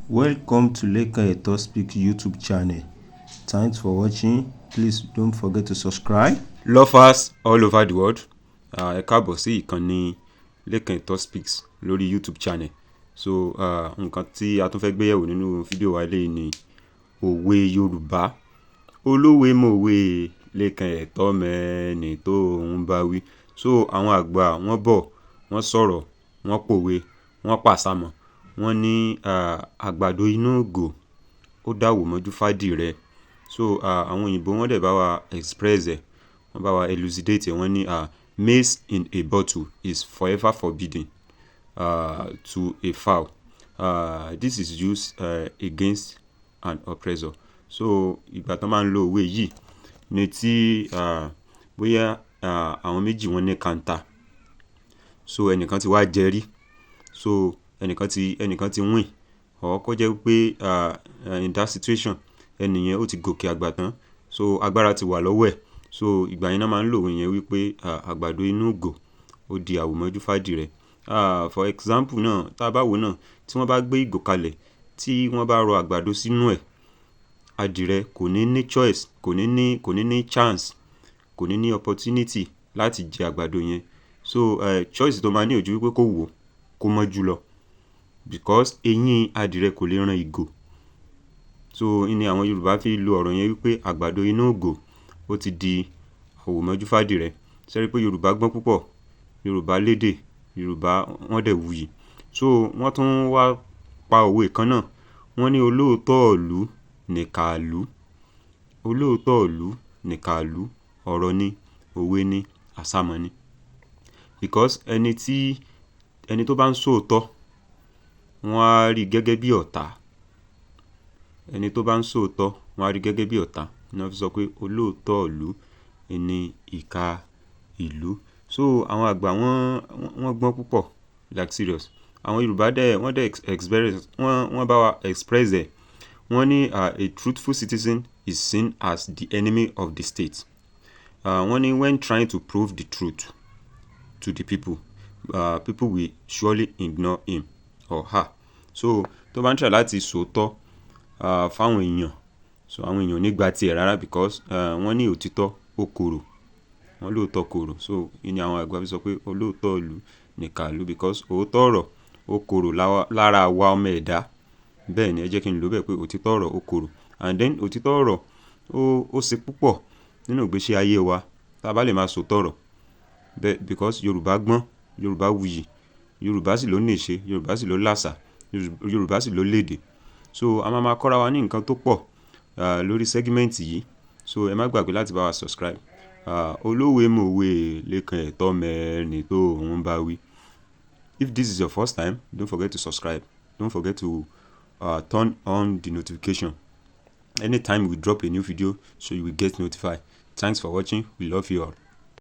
Welcome to Oloto Speak YouTube channel. Thanks for watching. Please don't forget to subscribe. Lovers all over the world, ẹ káàbọ̀ sí ìkànnì Oloto Speaks lórí YouTube channel. So nǹkan tí a tún fẹ́ gbé yẹ̀wò nínú fídíò wa eléyìí ni òwe Yorùbá. Olówe mòwe Oloto mẹ́ni tó ń bá wí. So àwọn àgbà wọ́n bọ̀, wọ́n sọ̀rọ̀, wọ́n pòwe, wọ́n pàṣàmọ̀. Wọ́n ní àgbàdo inú ògò ó dàwó mọ́jú fádìrẹ. So àwọn òyìnbó wọ́n dẹ̀ bá wa express ẹ̀, wọ́n bá wa elucidate ẹ̀. Wọ́n ní maize in a bottle is forever forbidden to a fowl. This is used against an oppressor. So ìgbà tó máa ń lo òwe yìí ni tí bóyá àwọn méjì wọ́n ní kàńtà. So ẹnìkan ti wá jẹrí. So ẹnìkan ti win. Or kó jẹ́ pé in that situation ẹnìyẹn ó ti gòkè àgbà tán. So agbára ti wà lọ́wọ́ ẹ̀. So ìgbà yẹn náà máa ń lò yẹn wípé àgbàdo inú ògò ó di àwòmọ́jú fádìrẹ. For example náà, tá a bá wò náà, tí wọ́n bá gbé ìgò kalẹ̀, tí wọ́n bá rọ àgbàdo sínú ẹ̀, adìrẹ kò ní choice, kò ní ní chance, kò ní opportunity láti jẹ àgbàdo yẹn. So choice tó máa ní ojú wípé kó wò kó mọ́ jù lọ, because eyín adìrẹ kò lè ran ìgò. So ní àwọn Yorùbá fi lo ọ̀rọ̀ yẹn wípé àgbàdo inú ògò ó ti di àwòmọ́jú fádìrẹ. Ṣé rí pé Yorùbá gbọ́n púpọ̀, Yorùbá lédè, Yorùbá wọ́n dẹ̀ wuyì. So wọ́n tún wá pa òwe kan náà. Wọ́n ní olóòótọ́ ìlú nìkà ìlú. Olóòótọ́ ìlú nìkà ìlú. Ọ̀rọ̀ ni, òwe ni, àṣàmọ̀ ni. Because ẹni tó bá ń sòótọ́, wọ́n á rí gẹ́gẹ́ bí ọ̀tá. Ẹni tó bá ń sòótọ́, wọ́n á rí gẹ́gẹ́ bí ọ̀tá. Ní wọ́n fi sọ pé olóòótọ́ ìlú ni ìkà ìlú. So àwọn àgbà wọ́n gbọ́n púpọ̀, like serious. Àwọn Yorùbá wọ́n dẹ̀ experience, wọ́n bá wa express ẹ̀. Wọ́n ní a truthful citizen is seen as the enemy of the state. Wọ́n ní when trying to prove the truth to the people, people will surely ignore him or her. So tó bá ń try láti sòótọ́ fáwọn èèyàn, so àwọn èèyàn ò ní gba tiẹ̀ rárá, because wọ́n ní òtítọ́ ó korò, wọ́n lóòótọ́ korò. So ní àwọn àgbà fi sọ pé olóòótọ́ ìlú nìkà ìlú, because òótọ́ ọ̀rọ̀ ó korò lára àwa ọmọ ẹ̀dá. Bẹ́ẹ̀ ni, ẹ jẹ́ kí n lò bẹ́ẹ̀ pé òtítọ́ ọ̀rọ̀ ó korò. And then òtítọ́ ọ̀rọ̀ ó ṣe púpọ̀ nínú ìgbésí ayé wa tá a bá lè máa sòótọ́ ọ̀rọ̀. Bẹ́ẹ̀, because Yorùbá gbọ́n, Yorùbá wuyì, Yorùbá sì ló ní ìṣe, Yorùbá sì ló láṣà, Yorùbá sì ló lédè. So a máa kọ́ra wa ní nǹkan tó pọ̀ lórí segment yìí. So ẹ má gbàgbé láti bá wa subscribe. Olówe mòwe Oloto mẹ́ni tó ń bá wí. If this is your first time, don't forget to subscribe. Don't forget to turn on the notification. Anytime we drop a new video, so you will get notified. Thanks for watching. We love you all.